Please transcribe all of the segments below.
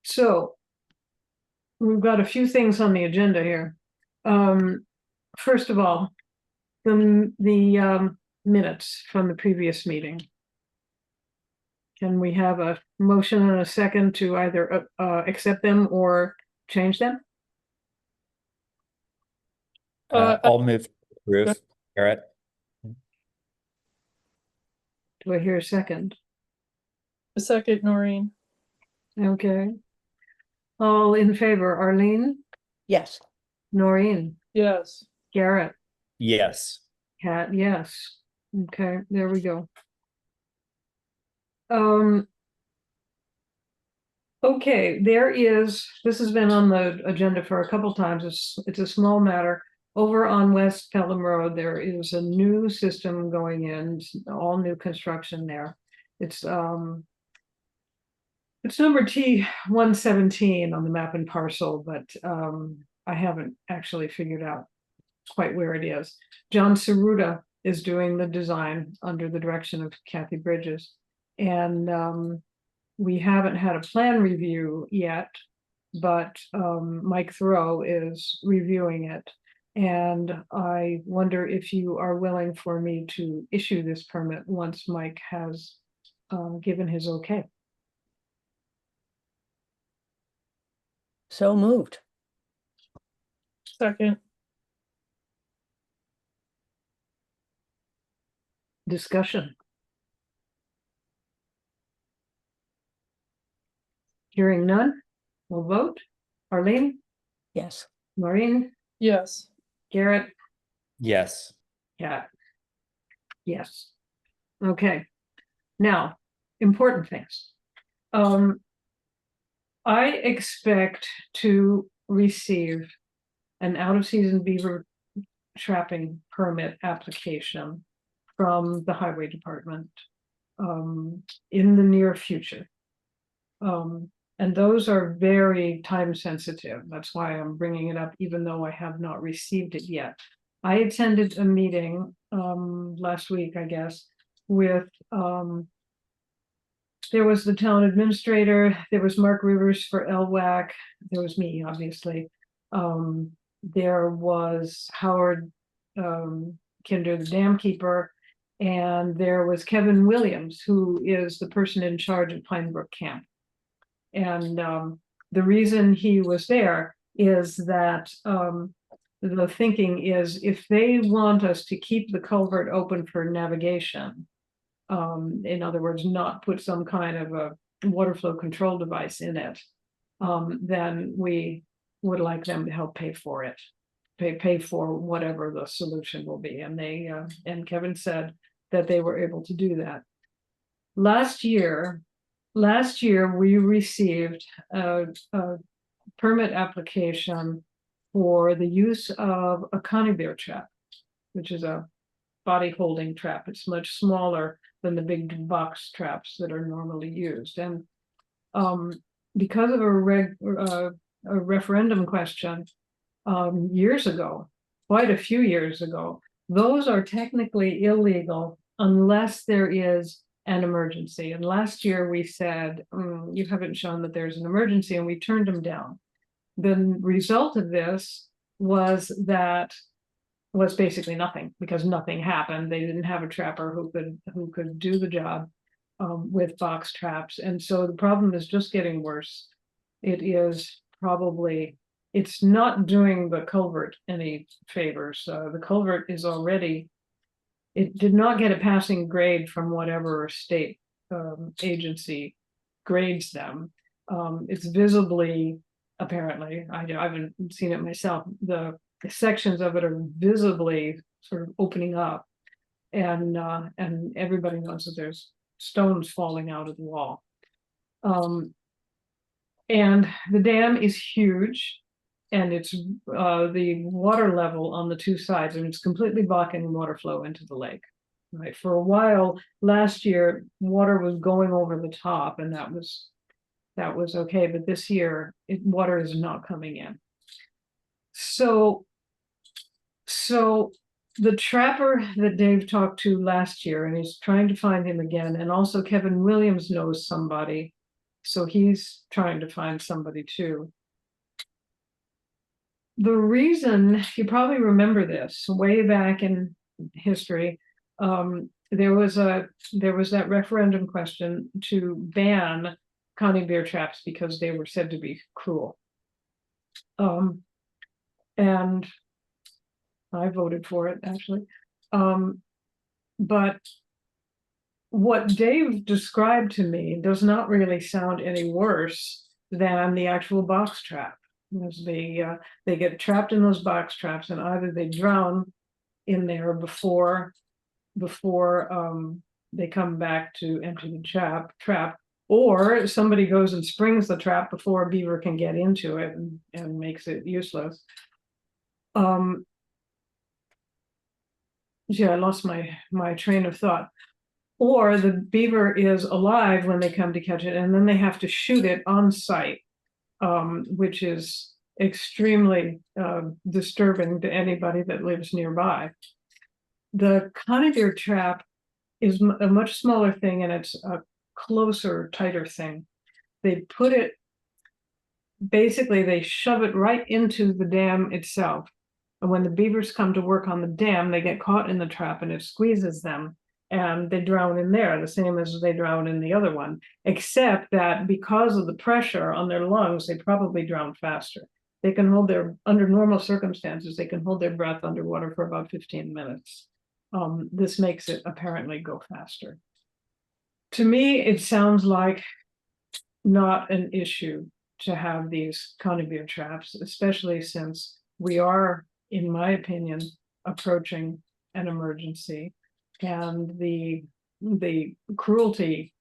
So we've got a few things on the agenda here. First of all, the minutes from the previous meeting. Can we have a motion and a second to either accept them or change them? I'll move to approve. Garrett. Do I hear a second? A second, Noreen. Okay. All in favor, Arlene, Yes. Noreen, Yes. Garrett, Yes. Kat, yes. Okay, there we go. Okay, this has been on the agenda for a couple times. It's a small matter. Over on West Pelham Road, there is a new system going in, all new construction there. It's number T117 on the map and parcel, but I haven't actually figured out quite where it is. John Saruta is doing the design under the direction of Kathy Bridges. And we haven't had a plan review yet, but Mike Thoreau is reviewing it. And I wonder if you are willing for me to issue this permit once Mike has given his okay. So moved. Second. Discussion. Hearing none, we'll vote. Arlene, Yes. Maureen, Yes. Garrett, Yes. Kat. Yes. Okay. Now, important things. I expect to receive an out-of-season beaver trapping permit application from the highway department in the near future. And those are very time sensitive. That's why I'm bringing it up, even though I have not received it yet. I attended a meeting last week, I guess, with there was the town administrator, there was Mark Rivers for LWAC, there was me, obviously. There was Howard Kinder, the dam keeper, and there was Kevin Williams, who is the person in charge of Pine Brook Camp. And the reason he was there is that the thinking is if they want us to keep the culvert open for navigation, in other words, not put some kind of a water flow control device in it, then we would like them to help pay for it, pay for whatever the solution will be. And they and Kevin said that they were able to do that. Last year, we received a permit application for the use of a conibear trap, which is a body holding trap. It's much smaller than the big box traps that are normally used. And because of a referendum question years ago, quite a few years ago, those are technically illegal unless there is an emergency. And last year we said, you haven't shown that there's an emergency, and we turned them down. The result of this was basically nothing, because nothing happened. They didn't have a trapper who could do the job with box traps. And so the problem is just getting worse. It's not doing the culvert any favors. The culvert is already, it did not get a passing grade from whatever state agency grades them. It's visibly, apparently, I haven't seen it myself, the sections of it are visibly sort of opening up, and everybody knows that there's stones falling out of the wall. And the dam is huge, and it's the water level on the two sides, and it's completely blocking water flow into the lake. Right, for a while last year, water was going over the top, and that was okay. But this year, water is not coming in. So the trapper that Dave talked to last year, and he's trying to find him again, and also Kevin Williams knows somebody. So he's trying to find somebody too. The reason, you probably remember this, way back in history, there was that referendum question to ban county bear traps because they were said to be cruel. And I voted for it, actually. But what Dave described to me does not really sound any worse than the actual box trap. Because they get trapped in those box traps, and either they drown in there before they come back to empty the trap, or somebody goes and springs the trap before a beaver can get into it and makes it useless. Yeah, I lost my train of thought. Or the beaver is alive when they come to catch it, and then they have to shoot it on site, which is extremely disturbing to anybody that lives nearby. The conibear trap is a much smaller thing, and it's a closer, tighter thing. They put it, basically they shove it right into the dam itself. And when the beavers come to work on the dam, they get caught in the trap and it squeezes them, and they drown in there, the same as they drown in the other one, except that because of the pressure on their lungs, they probably drown faster. They can hold under normal circumstances, they can hold their breath underwater for about 15 minutes. This makes it apparently go faster. To me, it sounds like not an issue to have these conibear traps, especially since we are, in my opinion, approaching an emergency, and the cruelty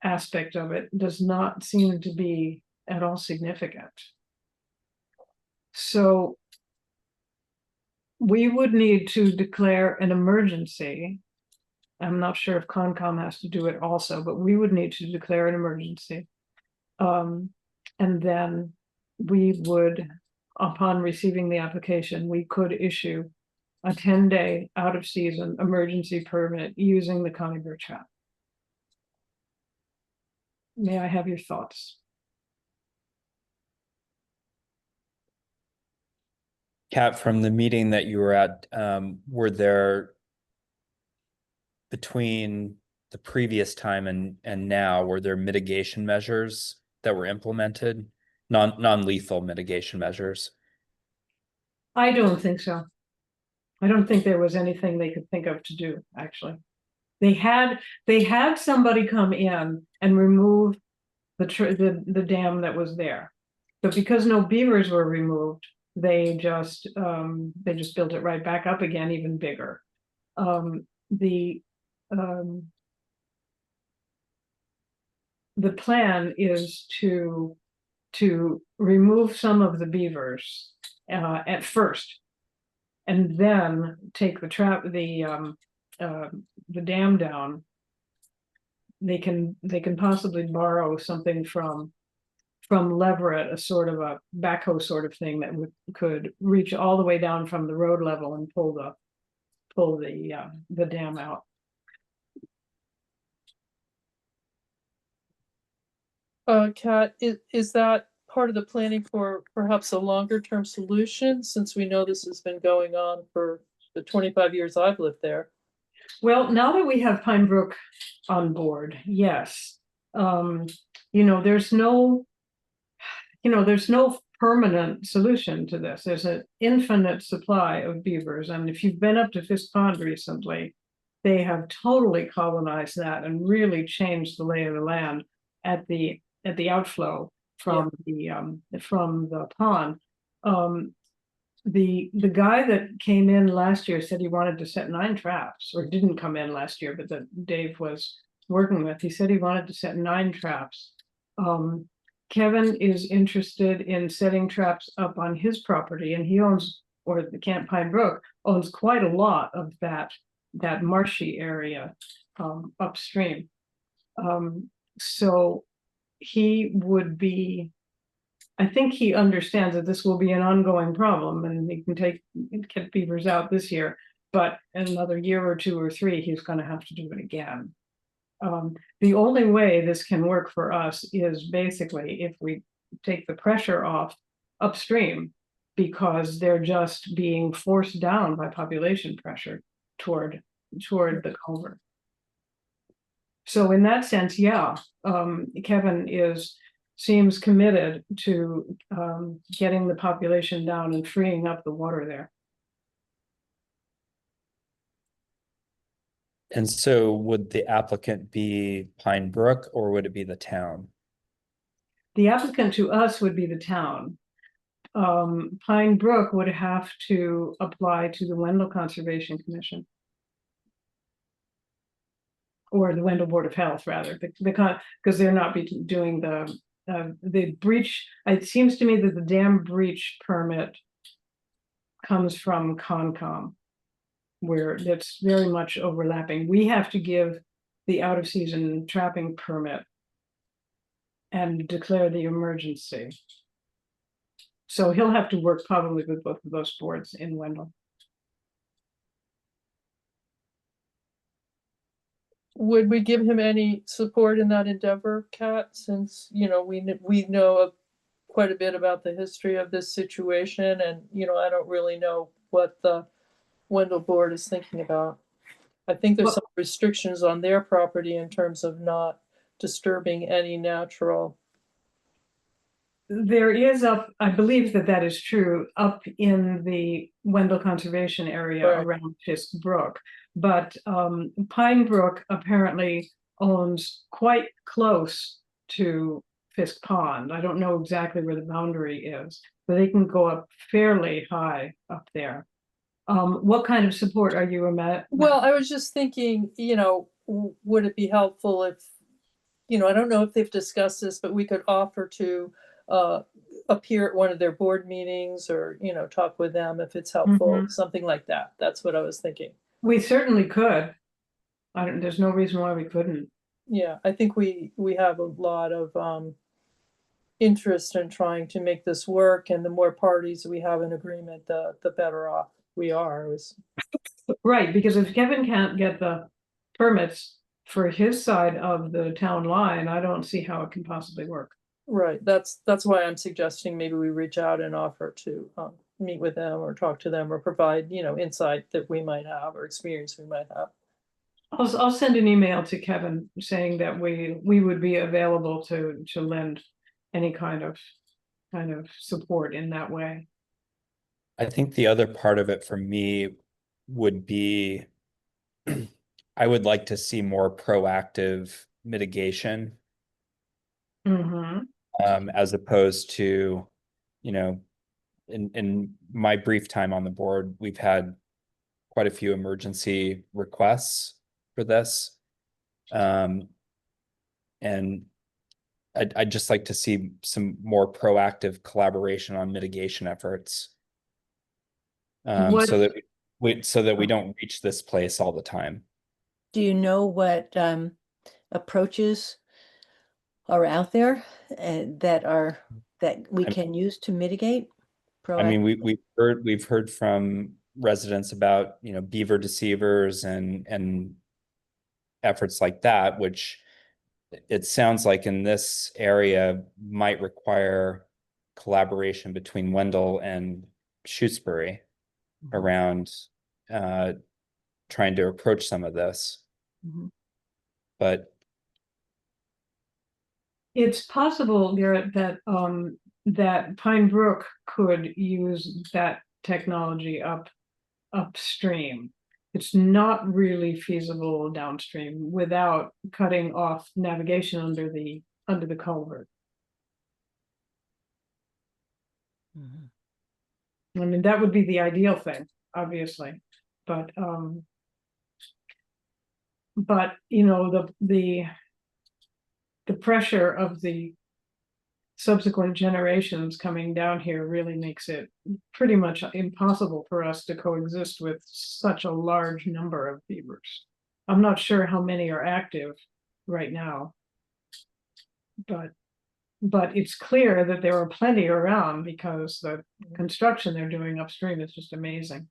aspect of it does not seem to be at all significant. So we would need to declare an emergency. I'm not sure if Concom has to do it also, but we would need to declare an emergency. And then we would, upon receiving the application, we could issue a 10-day out of season emergency permit using the conibear trap. May I have your thoughts? Kat, from the meeting that you were at, were there, between the previous time and now, were there mitigation measures that were implemented? Non-lethal mitigation measures? I don't think so. I don't think there was anything they could think of to do, actually. They had somebody come in and remove the dam that was there. But because no beavers were removed, they just built it right back up again, even bigger. The plan is to remove some of the beavers at first, and then take the dam down. They can possibly borrow something from Leverett, a sort of a backhoe sort of thing that could reach all the way down from the road level and pull the dam out. Kat, is that part of the planning for perhaps a longer term solution, since we know this has been going on for the 25 years I've lived there? Well, now that we have Pine Brook on board, yes. There's no permanent solution to this. There's an infinite supply of beavers. And if you've been up to Fisk Pond recently, they have totally colonized that and really changed the lay of the land at the outflow from the pond. The guy that came in last year said he wanted to set 9 traps, or didn't come in last year, but that Dave was working with. He said he wanted to set 9 traps. Kevin is interested in setting traps up on his property, and he owns, or the Camp Pine Brook owns, quite a lot of that marshy area upstream. So he would be, I think he understands that this will be an ongoing problem, and he can get beavers out this year. but in another year or 2 or 3, he's gonna have to do it again. The only way this can work for us is basically if we take the pressure off upstream, because they're just being forced down by population pressure toward the culvert. So in that sense, yeah, Kevin seems committed to getting the population down and freeing up the water there. And so would the applicant be Pine Brook or would it be the town? The applicant to us would be the town. Pine Brook would have to apply to the Wendell Conservation Commission. Or the Wendell Board of Health, rather, because they're not doing the breach. It seems to me that the dam breach permit comes from Concom, where it's very much overlapping. We have to give the out of season trapping permit and declare the emergency. So he'll have to work probably with both of those boards in Wendell. Would we give him any support in that endeavor, Kat, since, you know, we know quite a bit about the history of this situation, and, you know, I don't really know what the Wendell board is thinking about. I think there's some restrictions on their property in terms of not disturbing any natural. There is I believe that is true, up in the Wendell Conservation Area Right. around Fisk Brook. But Pine Brook apparently owns quite close to Fisk Pond. I don't know exactly where the boundary is, but they can go up fairly high up there. What kind of support are you Well, I was just thinking, you know, would it be helpful if, you know, I don't know if they've discussed this, but we could offer to appear at one of their board meetings, or, you know, talk with them if it's helpful, something like that. That's what I was thinking. We certainly could. There's no reason why we couldn't. Yeah, I think we have a lot of interest in trying to make this work, and the more parties we have in agreement, the better off we are. Right, because if Kevin can't get the permits for his side of the town line, I don't see how it can possibly work. Right, that's why I'm suggesting maybe we reach out and offer to meet with them or talk to them or provide, you know, insight that we might have or experience we might have. I'll send an email to Kevin saying that we would be available to lend any kind of support in that way. I think the other part of it for me would be I would like to see more proactive mitigation. As opposed to, you know, in my brief time on the board, we've had quite a few emergency requests for this. And I'd just like to see some more proactive collaboration on mitigation efforts. So that we don't reach this place all the time. Do you know what approaches are out there that we can use to mitigate? I mean, we've heard from residents about, you know, beaver deceivers and efforts like that, which it sounds like in this area might require collaboration between Wendell and Shutesbury around trying to approach some of this. But it's possible, Garrett, that Pine Brook could use that technology upstream. It's not really feasible downstream without cutting off navigation under the culvert. I mean, that would be the ideal thing, obviously, but you know, the pressure of the subsequent generations coming down here really makes it pretty much impossible for us to coexist with such a large number of beavers. I'm not sure how many are active right now, but it's clear that there are plenty around because the construction they're doing upstream is just amazing.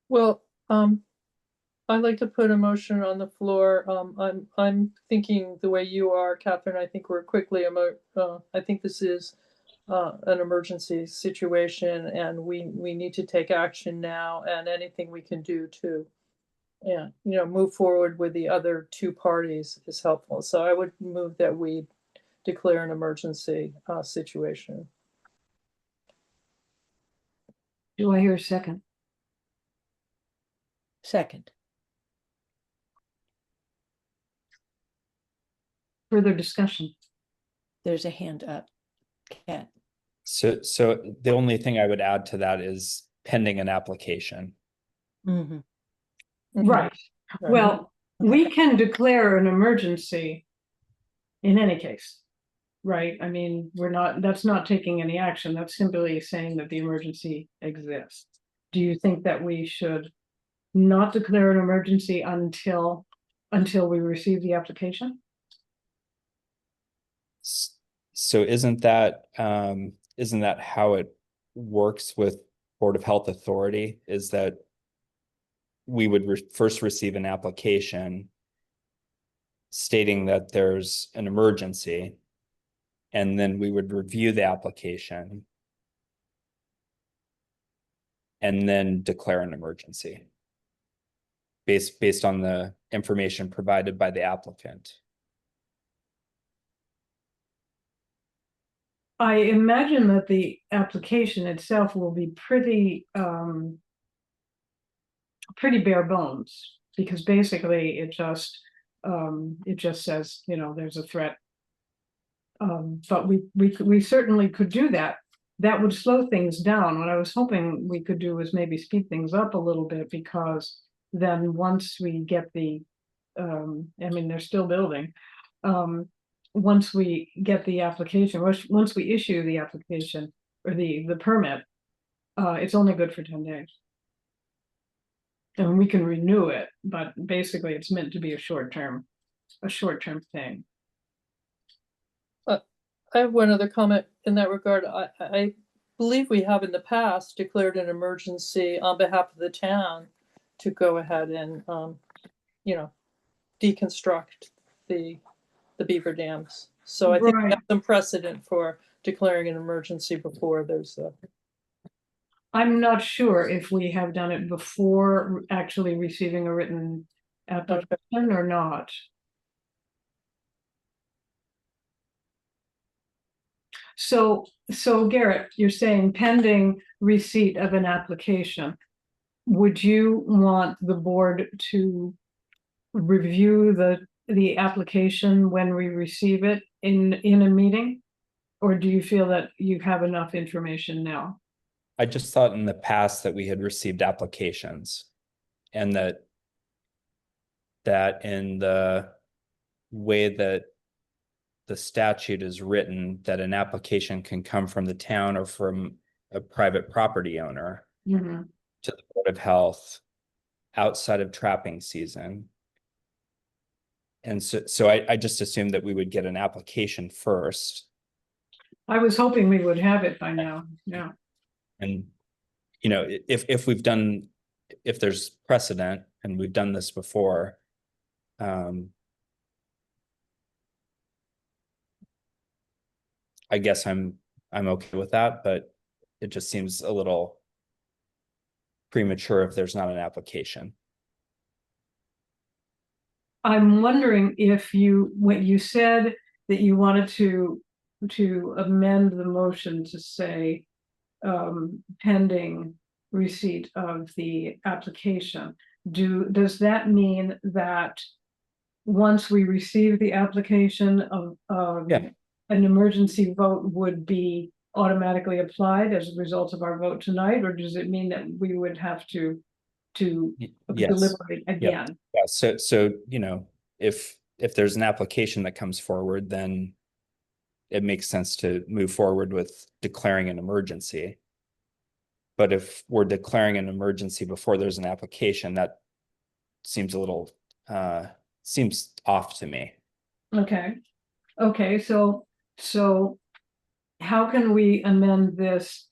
Well, I'd like to put a motion on the floor. I'm thinking the way you are, Catherine. I think we're quickly I think this is an emergency situation, and we need to take action now, and anything we can do to, yeah, move forward with the other two parties is helpful. So I would move that we declare an emergency situation. Do I hear a second? Second. Further discussion? There's a hand up. Cat. So the only thing I would add to that is pending an application. Mhm. Right. Right. Well, we can declare an emergency in any case, right? I mean, that's not taking any action. That's simply saying that the emergency exists. Do you think that we should not declare an emergency until we receive the application? So isn't that how it works with Board of Health Authority, is that we would first receive an application stating that there's an emergency, and then we would review the application and then declare an emergency based on the information provided by the applicant. I imagine that the application itself will be pretty bare bones, because basically it just says, there's a threat. But we certainly could do that. That would slow things down. What I was hoping we could do was maybe speed things up a little bit, because then once we get the, I mean, they're still building. Once we get the application, once we issue the application or the permit, it's only good for 10 days. And we can renew it, but basically it's meant to be a short-term thing. I have one other comment in that regard. I believe we have in the past declared an emergency on behalf of the town to go ahead and, deconstruct the beaver dams. So I think we Right. have some precedent for declaring an emergency before there's a. I'm not sure if we have done it before actually receiving a written application or not. So Garrett, you're saying pending receipt of an application. Would you want the board to review the application when we receive it in a meeting? Or do you feel that you have enough information now? I just thought in the past that we had received applications, and that in the way that the statute is written, that an application can come from the town or from a private property owner Mm-hmm. to the Board of Health outside of trapping season. And so I just assumed that we would get an application first. I was hoping we would have it by now, yeah. And, if there's precedent and we've done this before, I guess I'm okay with that, but it just seems a little premature if there's not an application. I'm wondering if when you said that you wanted to amend the motion to say pending receipt of the application, does that mean that once we receive the application of Yeah. an emergency vote would be automatically applied as a result of our vote tonight, or does it mean that we would have to Yes. deliberate again? Yeah, so if there's an application that comes forward, then it makes sense to move forward with declaring an emergency. But if we're declaring an emergency before there's an application, that seems a little seems off to me. Okay, so how can we amend this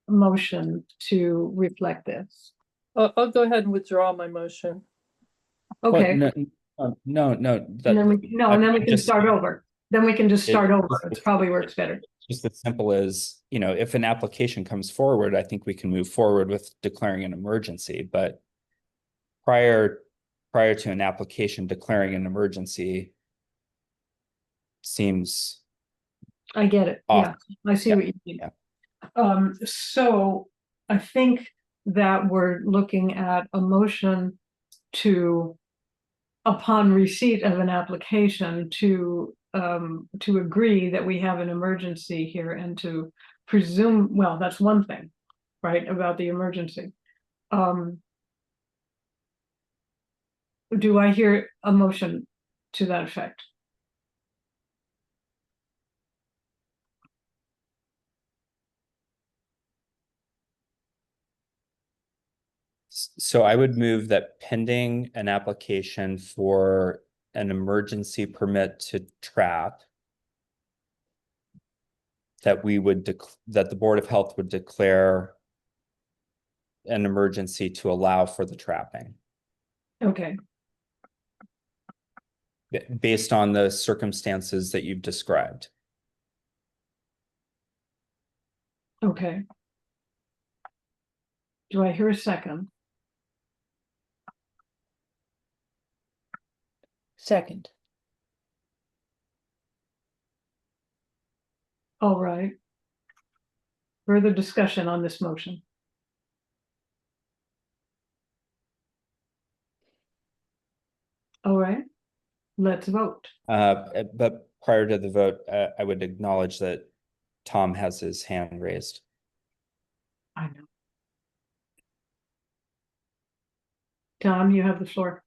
motion to reflect this? I'll go ahead and withdraw my motion. Well, Okay, no, no, no, and then we can just start over. Then we can just start It- over. It probably works better. just as simple as, you know, if an application comes forward, I think we can move forward with declaring an emergency, but prior to an application declaring an emergency seems I get it. Yeah, off. I see Yeah, what you mean. yeah. So I think that we're looking at a motion to, upon receipt of an application, to agree that we have an emergency here and to presume, well, that's one thing, right, about the emergency. Do I hear a motion to that effect? So I would move that pending an application for an emergency permit to trap, that we would that the Board of Health would declare an emergency to allow for the trapping Okay, based on the circumstances that you've described. okay. Do I hear a second? Second. All right. Further discussion on this motion? All right, let's vote. But prior to the vote, I would acknowledge that Tom has his hand raised. I know. Tom, you have the floor.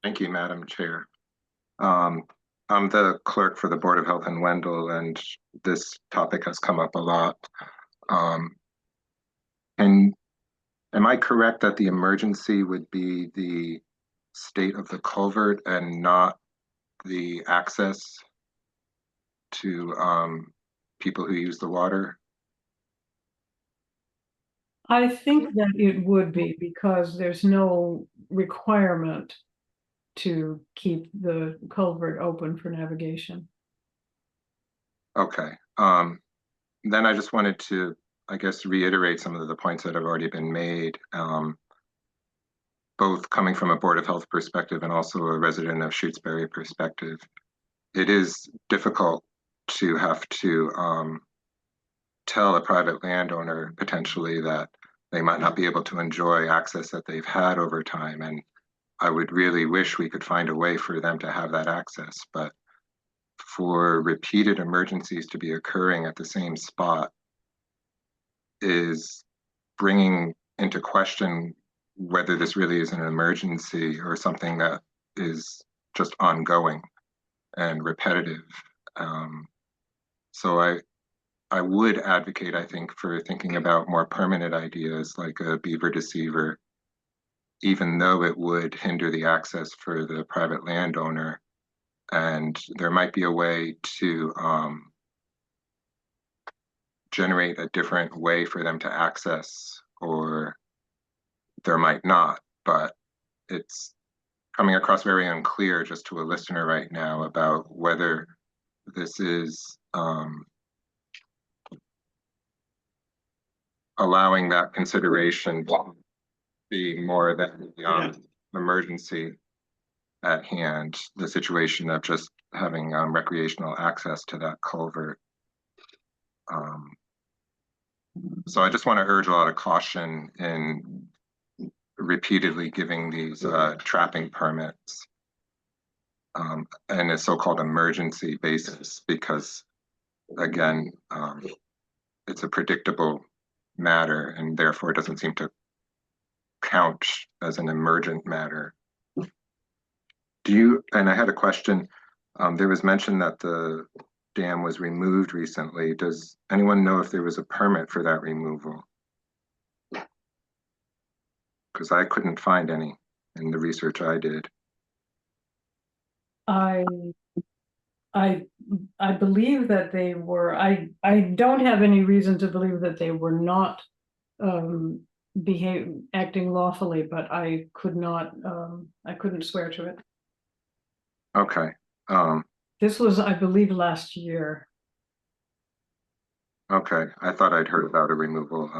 Thank you, Madam Chair. I'm the clerk for the Board of Health in Wendell, and this topic has come up a lot. And am I correct that the emergency would be the state of the culvert and not the access to people who use the water? I think that it would be, because there's no requirement to keep the culvert open for navigation. Okay. Then I just wanted to, I guess, reiterate some of the points that have already been made, both coming from a Board of Health perspective and also a resident of Shutesbury perspective. It is difficult to have to tell a private landowner potentially that they might not be able to enjoy access that they've had over time. And I would really wish we could find a way for them to have that access. But for repeated emergencies to be occurring at the same spot is bringing into question whether this really is an emergency or something that is just ongoing and repetitive. So I would advocate, I think, for thinking about more permanent ideas like a beaver deceiver, even though it would hinder the access for the private landowner. And there might be a way to generate a different way for them to access, or there might not, but it's coming across very unclear just to a listener right now about whether this is allowing that consideration to be more than the emergency at hand, the situation of just having recreational access to that culvert. So I just want to urge a lot of caution in repeatedly giving these trapping permits and a so-called emergency basis, because again, it's a predictable matter and therefore it doesn't seem to count as an emergent matter. And I had a question, there was mention that the dam was removed recently. Does anyone know if there was a permit for that removal? Because I couldn't find any in the research I did. I believe that they were, I don't have any reason to believe that they were not acting lawfully, but I could not, I couldn't swear to it. Okay, This was, I believe, last year. okay. I thought I'd heard about a removal,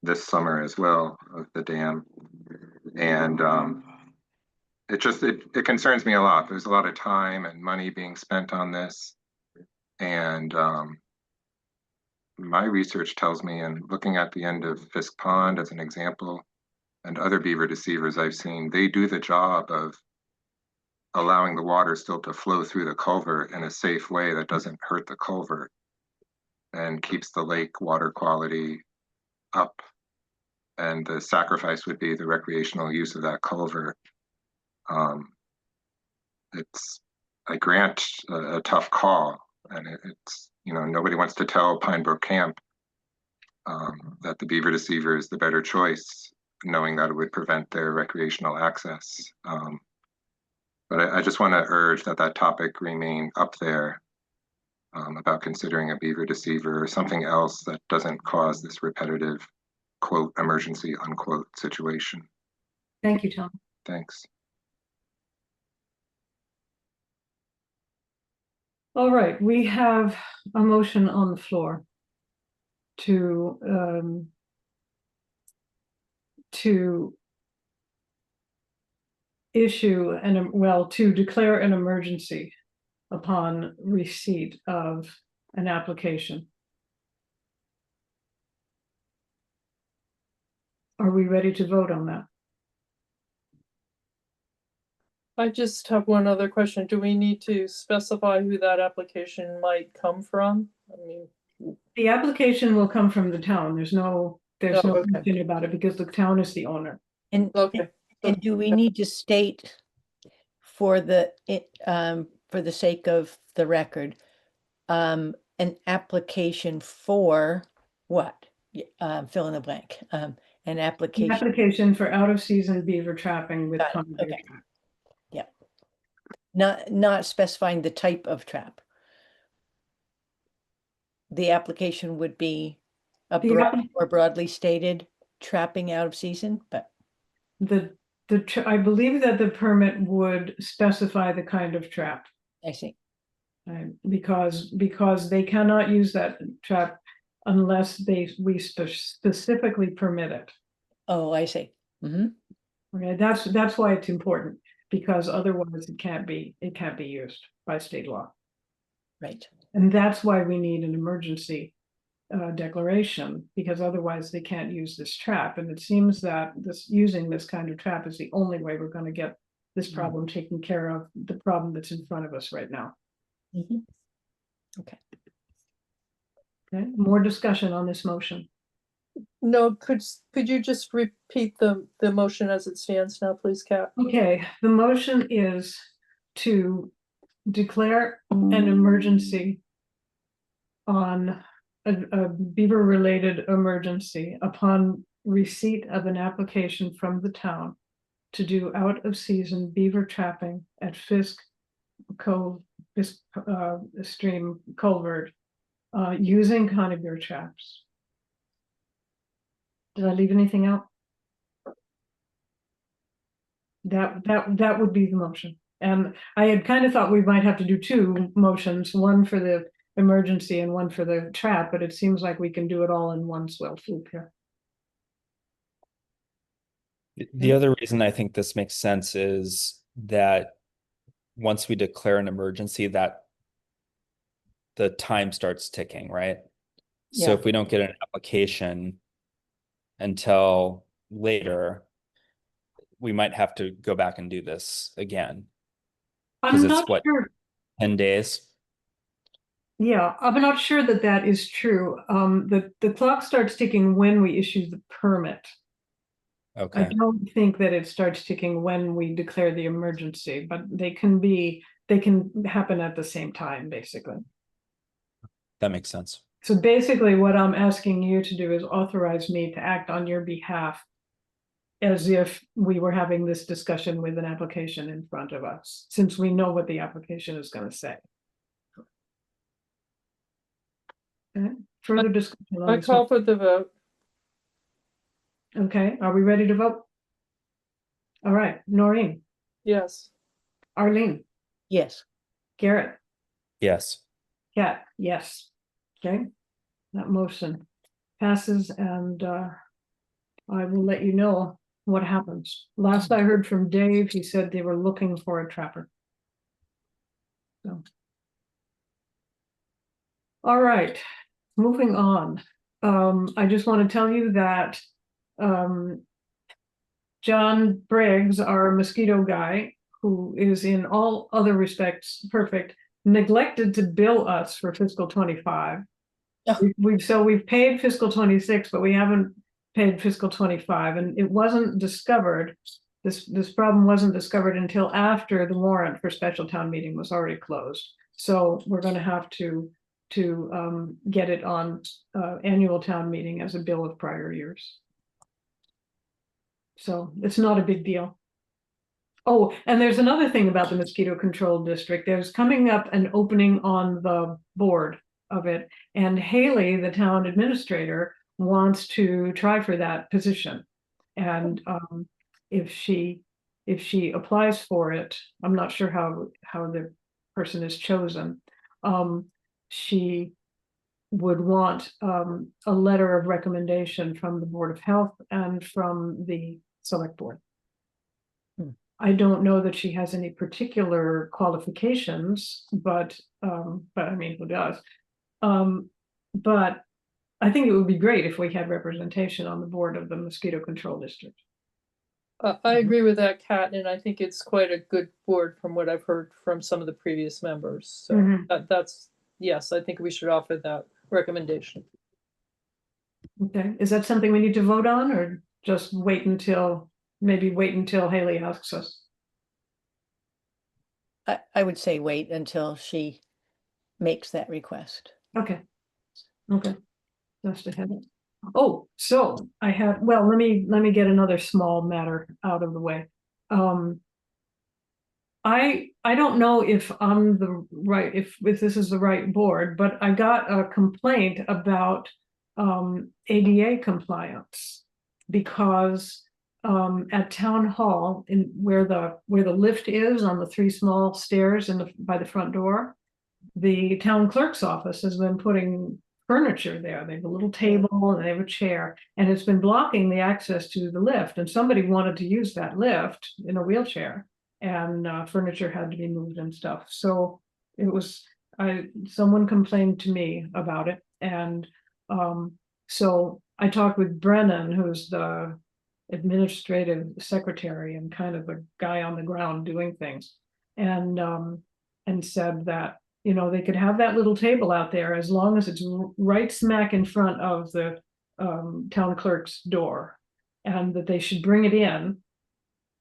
this summer as well of the dam. And, it concerns me a lot. There's a lot of time and money being spent on this. And, my research tells me, and looking at the end of Fisk Pond as an example, and other beaver deceivers I've seen, they do the job of allowing the water still to flow through the culvert in a safe way that doesn't hurt the culvert and keeps the lake water quality up. And the sacrifice would be the recreational use of that culvert. It's, I grant a tough call, and it's, nobody wants to tell Pine Brook Camp that the beaver deceiver is the better choice, knowing that it would prevent their recreational access. But I just want to urge that that topic remain up there, about considering a beaver deceiver or something else that doesn't cause this repetitive, quote, emergency, unquote, situation. Thank you, Tom. Thanks. All right, we have a motion on the floor to issue to declare an emergency upon receipt of an application. Are we ready to vote on that? I just have one other question. Do we need to specify who that application might come from? I mean, The application will come from the town. There's no okay. question about it because the town is the owner. And, Okay. and do we need to state for the sake of the record, an application for what? Fill in the blank, an The application. application for out-of-season beaver trapping with Got it, common beaver okay. trap. Not specifying the type of trap. The application would be a The broad or broadly stated trapping out of season, but I believe that the permit would specify the kind of trap. I see. Because they cannot use that trap unless we specifically permit it. Oh, I see. Mm-hmm. Okay, that's why it's important, because otherwise it can't be used by state law. Right. And that's why we need an emergency declaration, because otherwise they can't use this trap. And it seems that using this kind of trap is the only way we're going to get this problem taken care of, the problem that's in front of us right now. Mm-hmm. Okay. Okay, more discussion on this motion. No, could you just repeat the motion as it stands now, please, Kat? Okay, the motion is to declare an emergency on a beaver-related emergency upon receipt of an application from the town to do out-of-season beaver trapping at Fisk Stream Culvert using conibeer traps. Did I leave anything out? That would be the motion. And I had kind of thought we might have to do two motions, one for the emergency and one for the trap, but it seems like we can do it all in one swell swoop here. The other reason I think this makes sense is that once we declare an emergency, that the time starts ticking, right? So Yeah. if we don't get an application until later, we might have to go back and do this again. I'm it's not what? sure. 10 days. Yeah, I'm not sure that that is true. The clock starts ticking when we issue the permit. I Okay. don't think that it starts ticking when we declare the emergency, but they can happen at the same time, basically. That makes sense. So basically what I'm asking you to do is authorize me to act on your behalf as if we were having this discussion with an application in front of us, since we know what the application is going to say. Okay. Further discussion on I this call for the vote. Okay, are we ready to vote? All right, Noreen, Yes. Arlene, Yes. Garrett, Yes. Kat, yes. Okay, that motion passes and I will let you know what happens. Last I heard from Dave, he said they were looking for a trapper. So. All right, moving on. I just want to tell you that John Briggs, our mosquito guy, who is in all other respects perfect, neglected to bill us for fiscal 25. Oh. We've paid fiscal 26, but we haven't paid fiscal 25, and it wasn't discovered. This problem wasn't discovered until after the warrant for special town meeting was already closed. So we're going to have to get it on annual town meeting as a bill of prior years. So it's not a big deal. Oh, and there's another thing about the mosquito control district. There's coming up an opening on the board of it. And Haley, the town administrator, wants to try for that position. And if she applies for it, I'm not sure how the person is chosen. She would want a letter of recommendation from the Board of Health and from the Select Board. I don't know that she has any particular qualifications, but I mean, who does? But I think it would be great if we had representation on the board of the mosquito control district. I agree with that, Kat, and I think it's quite a good board from what I've heard from some of the previous members. So Mhm. that's, yes, I think we should offer that recommendation. Okay, is that something we need to vote on, or just maybe wait until Haley asks us? I would say wait until she makes that request. Okay. Okay. Just ahead. Oh, so I have, well, let me get another small matter out of the way. I don't know if I'm the right, if this is the right board, but I got a complaint about ADA compliance. Because at town hall, in where the lift is on the 3 small stairs by the front door, the town clerk's office has been putting furniture there. They have a little table and they have a chair, and it's been blocking the access to the lift. And somebody wanted to use that lift in a wheelchair, and furniture had to be moved and stuff. So it was, someone complained to me about it, and so I talked with Brennan, who's the administrative secretary and kind of a guy on the ground doing things, and said that, you know, they could have that little table out there as long as it's right smack in front of the town clerk's door, and that they should bring it in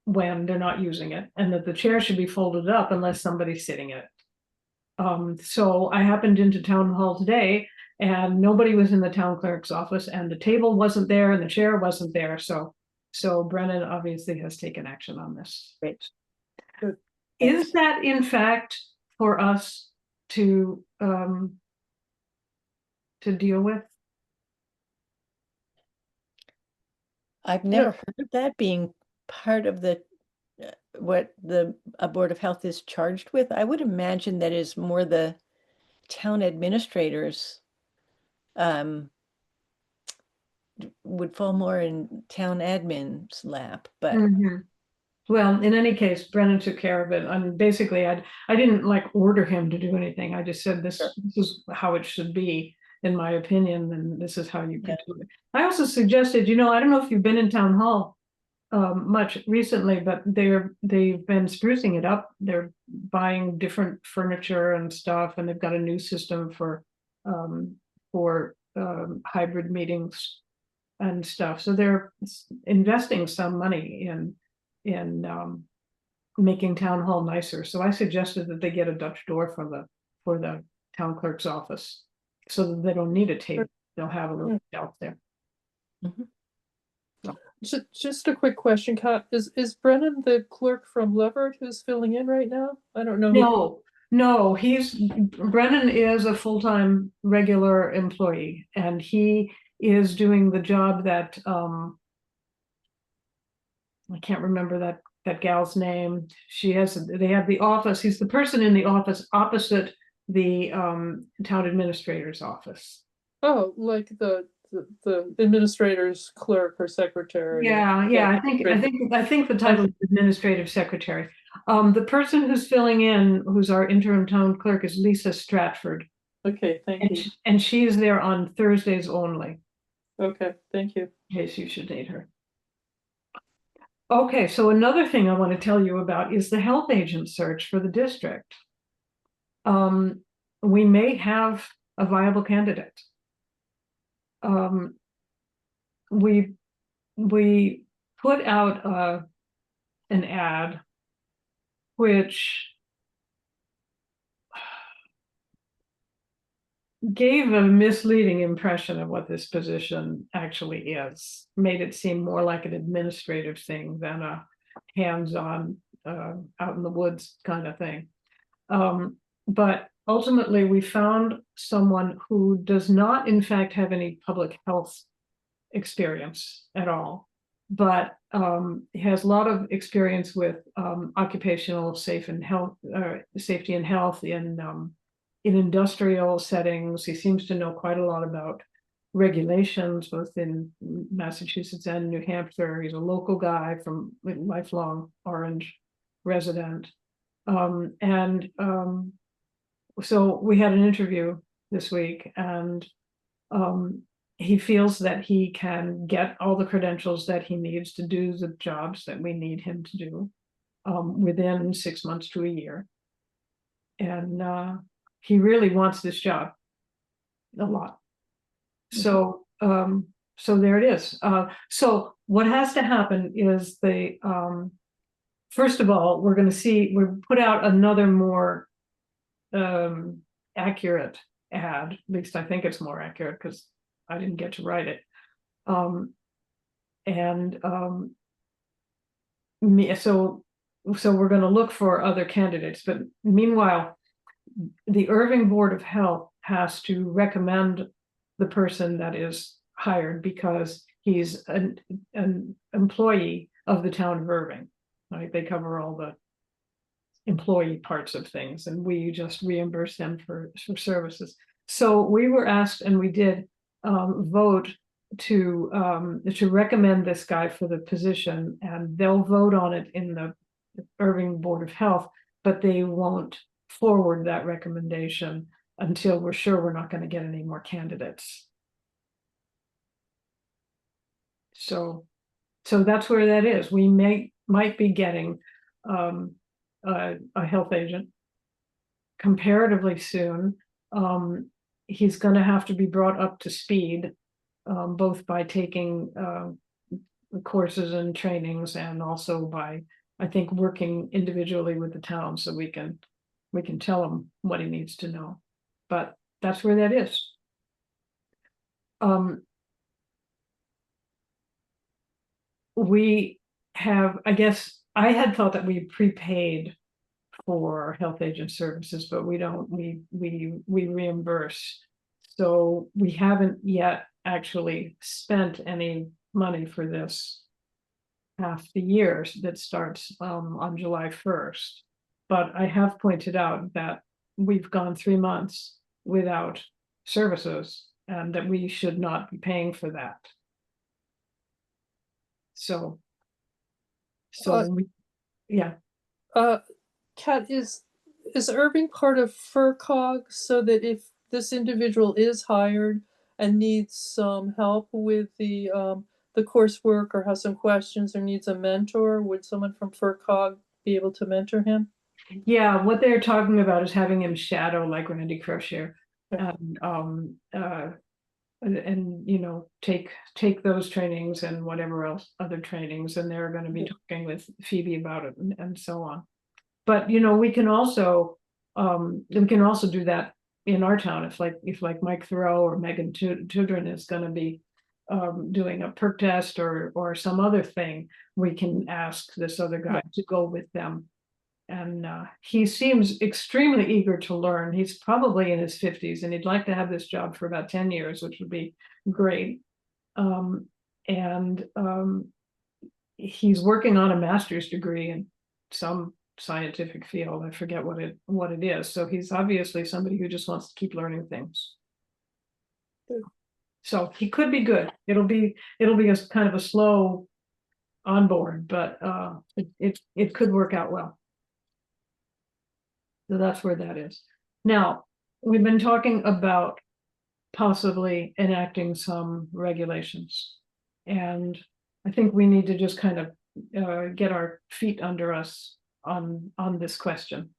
when they're not using it, and that the chair should be folded up unless somebody's sitting in it. So I happened into town hall today, and nobody was in the town clerk's office, and the table wasn't there and the chair wasn't there. So Brennan obviously has taken action on this. Great. Good. Is that in fact for us to deal with? I've never heard of that being part of the what the Board of Health is charged with. I would imagine that is more the town administrators would fall more in town admin's lap, but Well, in any case, Brennan took care of it. I mean, basically, I didn't like order him to do anything. I just said this is how it should be, in my opinion, and this is how you can do it. I also suggested, you know, I don't know if you've been in town hall much recently, but they've been sprucing it up. They're buying different furniture and stuff, and they've got a new system for hybrid meetings and stuff. So they're investing some money in making town hall nicer. So I suggested that they get a Dutch door for the town clerk's office, so that they don't need a table. They'll have a little shelf there. Just a quick question, Kat. Is Brennan the clerk from Leverett who's filling in right now? I don't know. No, Brennan is a full-time regular employee, and he is doing the job that I can't remember that gal's name. They have the office, he's the person in the office opposite the town administrator's office. Oh, like the administrator's clerk or secretary. Yeah, I think the title is administrative secretary. The person who's filling in, who's our interim town clerk, is Lisa Stratford. Okay, thank you. And she's there on Thursdays only, Okay, thank you. in case you should need her. Okay, so another thing I want to tell you about is the health agent search for the district. We may have a viable candidate. We put out an ad which gave a misleading impression of what this position actually is, made it seem more like an administrative thing than a hands-on out in the woods kind of thing. But ultimately we found someone who does not in fact have any public health experience at all, but has a lot of experience with occupational safety and health in industrial settings. He seems to know quite a lot about regulations, both in Massachusetts and New Hampshire. He's a local guy from lifelong Orange resident. So we had an interview this week, and he feels that he can get all the credentials that he needs to do the jobs that we need him to do within 6 months to a year. And he really wants this job a lot. So so there it is. So what has to happen is first of all, we'll put out another more accurate ad. At least I think it's more accurate because I didn't get to write it. So we're going to look for other candidates, but meanwhile, the Irving Board of Health has to recommend the person that is hired because he's an employee of the town of Irving. Right? They cover all the employee parts of things, and we just reimburse them for services. So we were asked, and we did vote to recommend this guy for the position, and they'll vote on it in the Irving Board of Health, but they won't forward that recommendation until we're sure we're not going to get any more candidates. So that's where that is. We might be getting a health agent comparatively soon. He's going to have to be brought up to speed, both by taking courses and trainings, and also by, I think, working individually with the town, so we can tell him what he needs to know. But that's where that is. We have, I guess, I had thought that we prepaid for health agent services, but we don't. We reimburse. So we haven't yet actually spent any money for this half the year that starts on July 1st. But I have pointed out that we've gone 3 months without services, and that we should not be paying for that. So yeah. Kat, is Irving part of FERCog, so that if this individual is hired and needs some help with the coursework, or has some questions, or needs a mentor, would someone from FERCog be able to mentor him? Yeah, what they're talking about is having him shadow like Randy Crocier, and you know, take those trainings and whatever else other trainings, and they're going to be talking with Phoebe about it and so on. But you know, we can also do that in our town if like Mike Thoreau or Megan Tudrin is going to be doing a perk test or some other thing. We can ask this other guy to go with them. And he seems extremely eager to learn. He's probably in his 50s, and he'd like to have this job for about 10 years, which would be great. he's working on a master's degree in some scientific field. I forget what it is. So he's obviously somebody who just wants to keep learning things. Good. So he could be good. It'll be a kind of a slow onboard, but it could work out well. So that's where that is. Now, we've been talking about possibly enacting some regulations. And I think we need to just kind of get our feet under us on this question.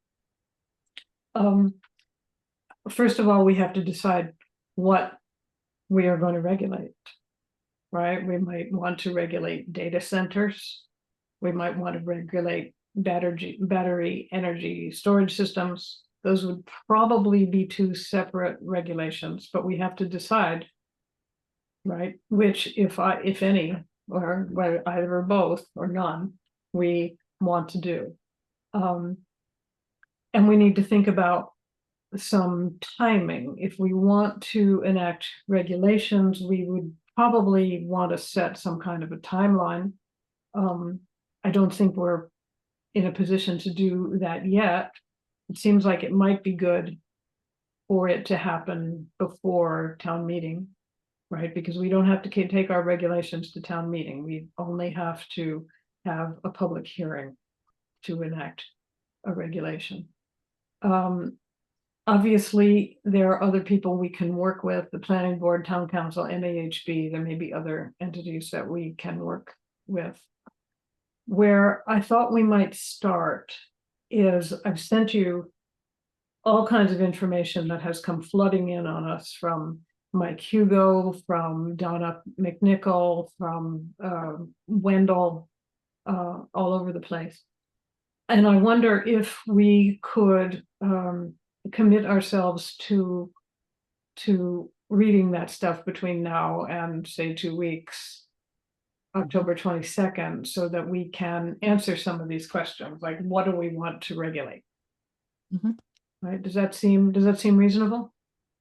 First of all, we have to decide what we are going to regulate, right? We might want to regulate data centers. We might want to regulate battery energy storage systems. Those would probably be two separate regulations, but we have to decide, right, which, if any, or whether either or both or none, we want to do. And we need to think about some timing. If we want to enact regulations, we would probably want to set some kind of a timeline. I don't think we're in a position to do that yet. It seems like it might be good for it to happen before town meeting, right? Because we don't have to take our regulations to town meeting. We only have to have a public hearing to enact a regulation. Obviously, there are other people we can work with, the planning board, town council, MAHB. There may be other entities that we can work with. Where I thought we might start is, I've sent you all kinds of information that has come flooding in on us from Mike Hugo, from Donna McNichol, from Wendell, all over the place. And I wonder if we could commit ourselves to reading that stuff between now and, say, 2 weeks, October 22nd, so that we can answer some of these questions, like what do we want to regulate? Mhm. Right? Does that seem reasonable?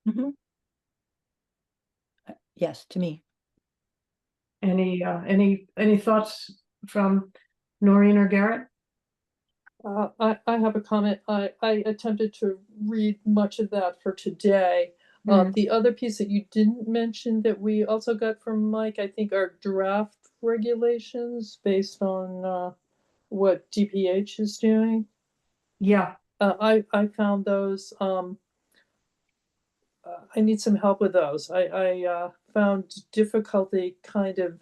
Mhm. Yes, to me. Any thoughts from Noreen or Garrett? I have a comment. I attempted to read much of that for today. Mhm. The other piece that you didn't mention that we also got from Mike, I think, are draft regulations based on what DPH is doing. Yeah, I found those. I need some help with those. I found difficulty kind of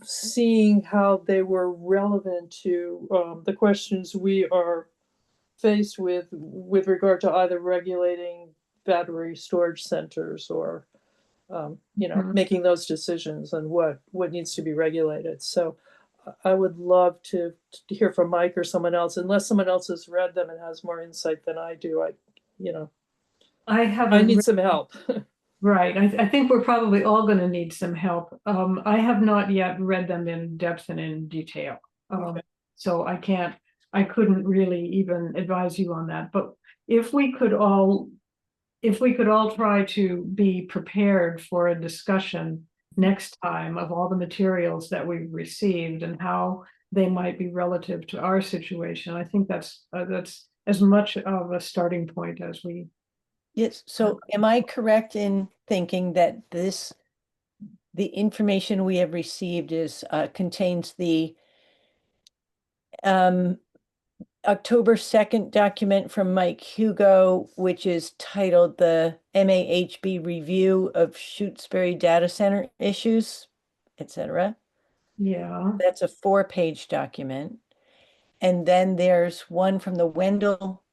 seeing how they were relevant to the questions we are faced with regard to either regulating battery storage centers or Mhm. making those decisions on what needs to be regulated. So I would love to hear from Mike or someone else, unless someone else has read them and has more insight than I do. I I haven't. need some help. Right, I think we're probably all gonna need some help. I have not yet read them in depth and in detail. Okay. So I couldn't really even advise you on that, but if we could all try to be prepared for a discussion next time of all the materials that we've received and how they might be relative to our situation, I think that's as much of a starting point as we. Yes, so am I correct in thinking that the information we have received contains the October 2nd document from Mike Hugo, which is titled the MAHB Review of Shutesbury Data Center Issues, etc. Yeah, That's a 4-page document. And then there's one from the Wendell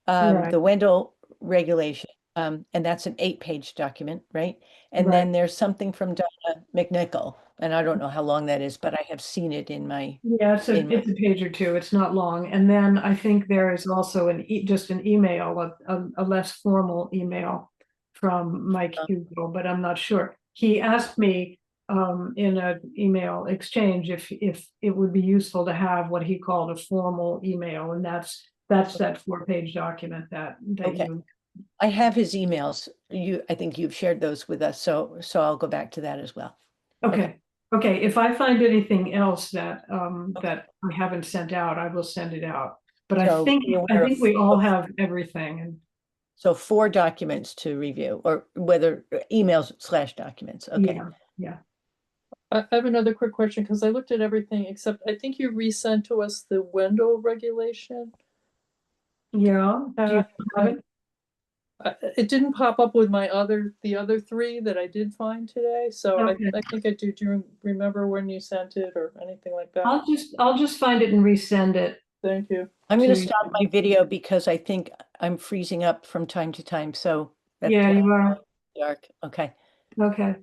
Right. the Wendell regulation, and that's an 8-page document, right? And Right. then there's something from Donna McNichol, and I don't know how long that is, but I have seen it in my, Yeah, it's in my- a page or two. It's not long. And then I think there is also just an email, a less formal email from Mike Hugo, but I'm not sure. He asked me in an email exchange if it would be useful to have what he called a formal email, and that's that 4-page document that Okay. you. I have his emails. I think you've shared those with us, so I'll go back to that as well. Okay, okay, if I find anything else that, that I haven't sent out, I will send it out. But I So think, be I aware of- think we all have everything, and So 4 documents to review, or whether emails/documents, okay. yeah. I have another quick question, because I looked at everything except I think you resent to us the Wendell regulation. Yeah, do you have it? It didn't pop up with the other 3 that I did find today, so Okay. I think I do. Do you remember when you sent it or anything like that? I'll just find it and resend it. Thank you. I'm gonna to- stop my video because I think I'm freezing up from time to time, so. that's Yeah, why you I'm are, Dark, okay. okay.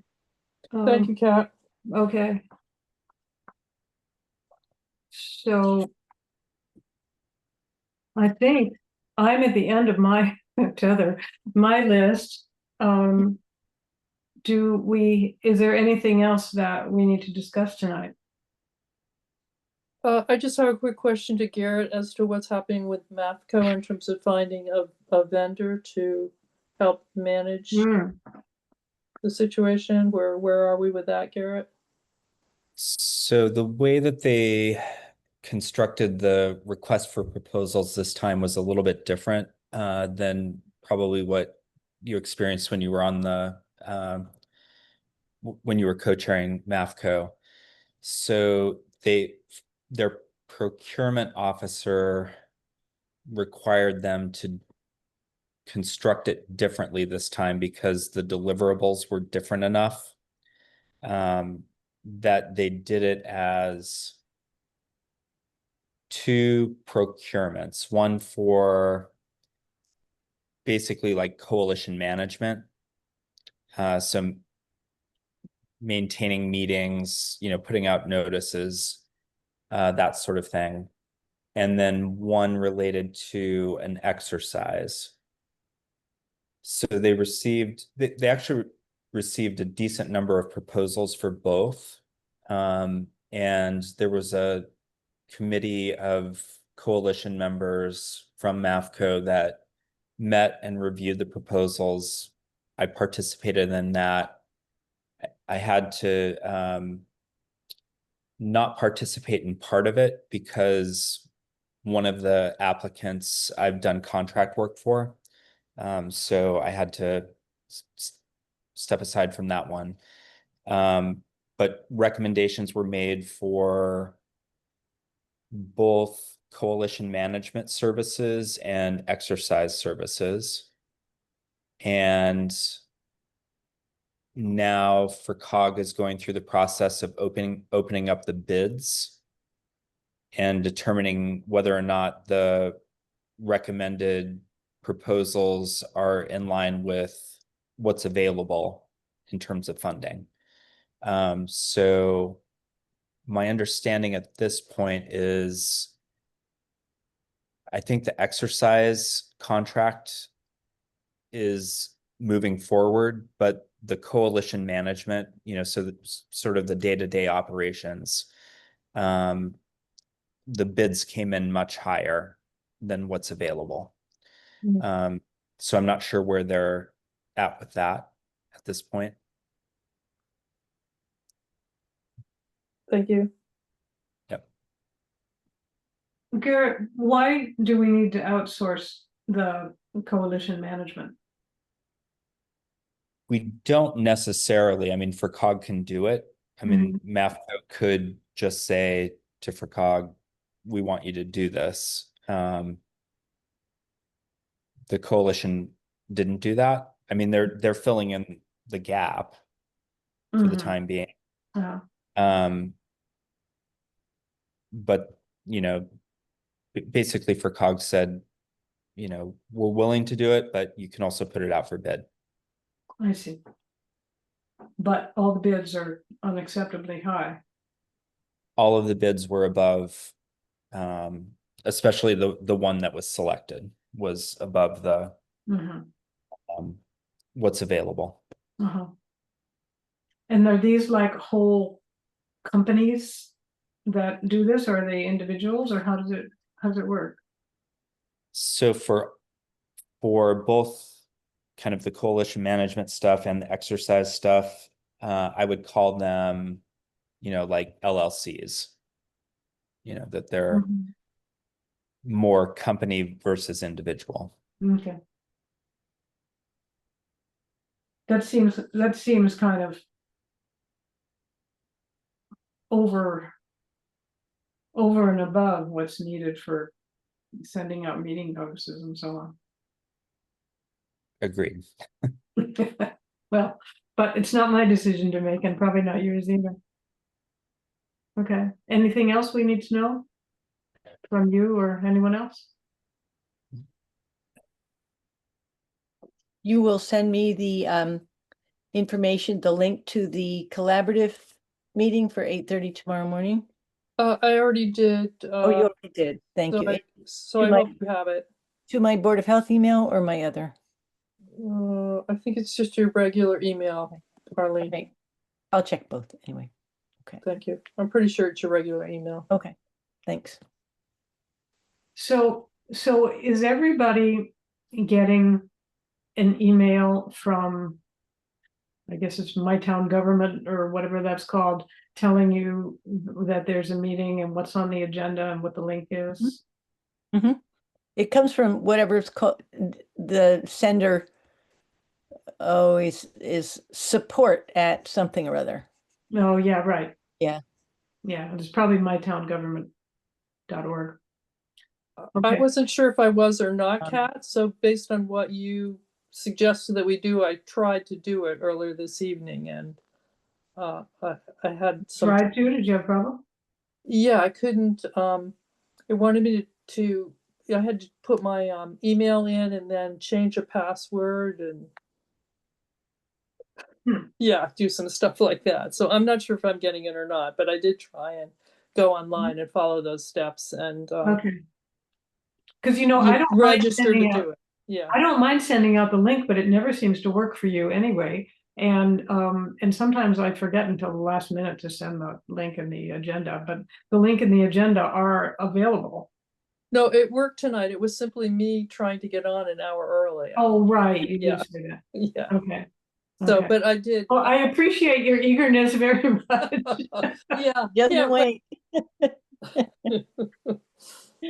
Thank you, Kat. Okay. So I think I'm at the end of my tether, my list. Is there anything else that we need to discuss tonight? I just have a quick question to Garrett as to what's happening with MAPCO in terms of finding a vendor to help manage Hmm, the situation. Where are we with that, Garrett? So the way that they constructed the request for proposals this time was a little bit different than probably what you experienced when you were on the when you were co-chairing MAFCO. So their procurement officer required them to construct it differently this time because the deliverables were different enough that they did it as 2 procurements, one for basically like coalition management, so maintaining meetings, putting out notices, that sort of thing, and then one related to an exercise. So they actually received a decent number of proposals for both, and there was a committee of coalition members from MAFCO that met and reviewed the proposals. I participated in that. I had to not participate in part of it because one of the applicants I've done contract work for. So I had to step aside from that one. But recommendations were made for both coalition management services and exercise services. And now FRCOG is going through the process of opening up the bids and determining whether or not the recommended proposals are in line with what's available in terms of funding. So my understanding at this point is I think the exercise contract is moving forward, but the coalition management, so sort of the day-to-day operations, the bids came in much higher than what's available. So I'm not sure where they're at with that at this point. Thank you. Yep. Garrett, why do we need to outsource the coalition management? We don't necessarily, I mean, FRCOG can do it. I mean, MAFCO could just say to FRCOG, we want you to do this. The coalition didn't do that. I mean, they're filling in the gap for the time being. But basically FRCOG said, we're willing to do it, but you can also put it out for bid. I see. But all the bids are unacceptably high. All of the bids were above, especially the one that was selected was above the what's available. And are these like whole companies that do this, or are they individuals, or how does it work? So for both kind of the coalition management stuff and the exercise stuff, I would call them, like LLCs. That they're Mhm. more company versus individual. Okay. That seems kind of over and above what's needed for sending out meeting notices and so on. Agreed. Well, but it's not my decision to make and probably not yours either. Okay, anything else we need to know from you or anyone else? You will send me the information, the link to the collaborative meeting for 8:30 tomorrow morning? I already did, Oh, you already did. Thank so you. so I to my- hope you have it. To my Board of Health email or my other? I think it's just your regular email, Arlene. Okay. I'll check both anyway. Thank you. I'm pretty sure it's your regular email. Okay, thanks. So is everybody getting an email from, I guess it's My Town Government or whatever that's called, telling you that there's a meeting and what's on the agenda and what the link is? It comes from whatever it's called, the sender is support at something or other. Oh, yeah, right. Yeah. Yeah, it's probably mytowngovernment.org. I Okay. wasn't sure if I was or not, Um, Kat, so based on what you suggested that we do, I tried to do it earlier this evening and I had some, Tried to, did you have a problem? yeah, I couldn't, it wanted me to, I had to put my email in and then change a password and yeah, do some stuff like that. So I'm not sure if I'm getting it or not, but I did try and go online and follow those steps and Okay. Because I you don't mind register to sending out, do it. Yeah. I don't mind sending out the link, but it never seems to work for you anyway. And sometimes I forget until the last minute to send the link and the agenda, but the link and the agenda are available. No, it worked tonight. It was simply me trying to get on an hour early. Oh, right, you Yeah. did say that. Yeah. Okay. So, Okay. but I did. Well, I appreciate your eagerness very much. Yeah. Doesn't yeah, wait.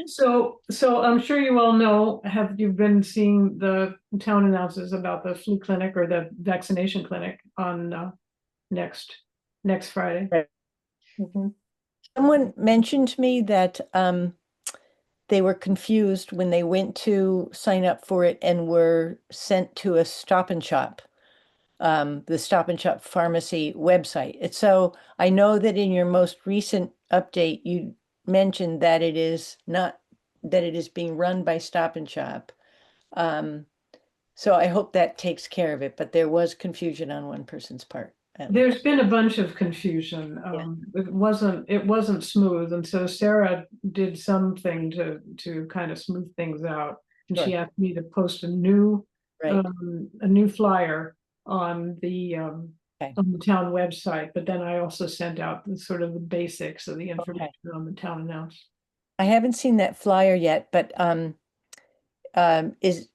So I'm sure you all know, have you been seeing the town announces about the flu clinic or the vaccination clinic on next Friday? Mhm. Someone mentioned to me that they were confused when they went to sign up for it and were sent to a Stop and Shop, the Stop and Shop pharmacy website. And so I know that in your most recent update, you mentioned that it is not, that it is being run by Stop and Shop. So I hope that takes care of it, but there was confusion on one person's part. There's been a bunch of confusion. Yeah. It wasn't smooth, and so Sarah did something to kind of smooth things out. And she Sure. asked me to post a new Right. flyer on the Okay. on the town website, but then I also sent out the sort of the basics of the information on the town announce. I haven't seen that flyer yet, but is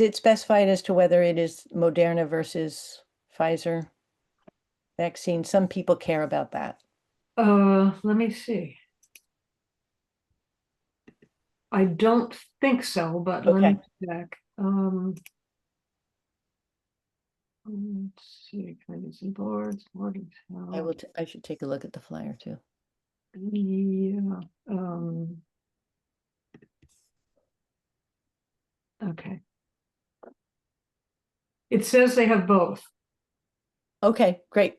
it specified as to whether it is Moderna versus Pfizer vaccine? Some people care about that. Let me see. I don't think so, but let me check. Let's see, committees and boards, board of health. I should take a look at the flyer too. Yeah, okay. It says they have both, Okay, great.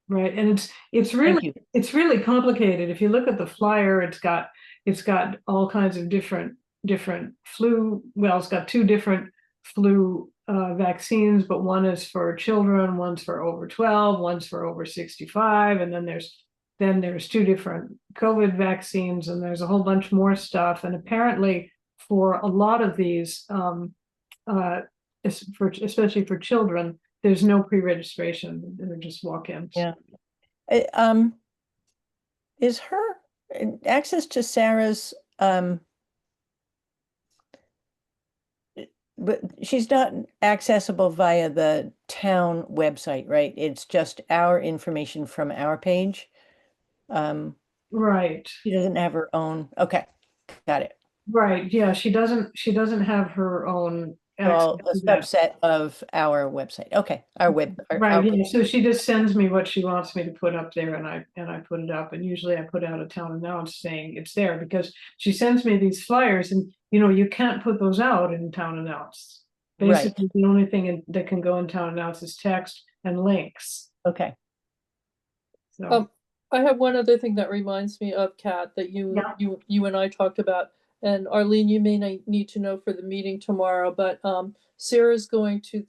right? And it's Thank you. really complicated. If you look at the flyer, it's got all kinds of different flu, well, it's got two different flu vaccines, but one is for children, one's for over 12, one's for over 65, and then there's two different COVID vaccines, and there's a whole bunch more stuff. And apparently for a lot of these, especially for children, there's no pre-registration, they're just walk-ins. Yeah. Is her access to Sarah's but she's not accessible via the town website, right? It's just our information from our page. Right, She doesn't have her own, okay, got it. right, yeah, she doesn't have her own. Well, a access to that. subset of our website, okay, our web. our Right, yeah, page. so she just sends me what she wants me to put up there and I put it up, and usually I put out a town announce saying it's there, because she sends me these flyers and, you can't put those out in town announce. Right. Basically, the only thing that can go in town announce is text and links, Okay, so. I have one other thing that reminds me of, Kat, that Yeah. you and I talked about. And Arlene, you may need to know for the meeting tomorrow, but Sarah's going to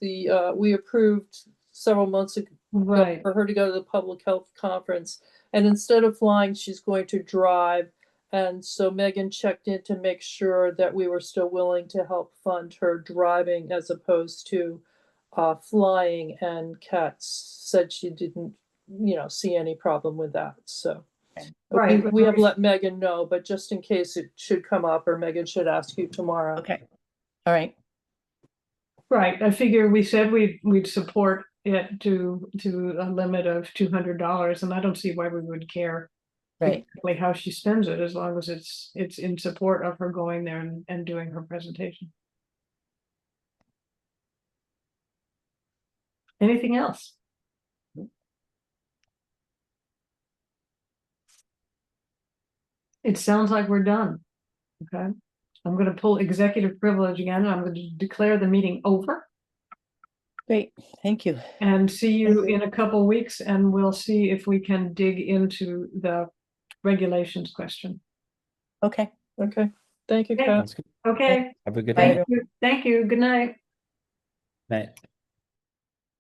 we approved several months ago Right, for her to go to the public health conference. And instead of flying, she's going to drive. And so Megan checked in to make sure that we were still willing to help fund her driving as opposed to flying. And Kat said she didn't, see any problem with that. So right. we have let Megan know, but just in case it should come up or Megan should ask you tomorrow. okay, all right, Right, I figure we said we'd support it to a limit of $200, and I don't see why we would care. right. Exactly how she spends it, as long as it's in support of her going there and doing her presentation. Anything else? It sounds like we're done. Okay, I'm gonna pull executive privilege again. I'm going to declare the meeting over Great, thank you. and see you Thank you. in a couple weeks, and we'll see if we can dig into the regulations question. Okay. Okay, thank you, Okay. Kat. Sounds good. Okay, Have a good Bye, night. thank you, good night. Night.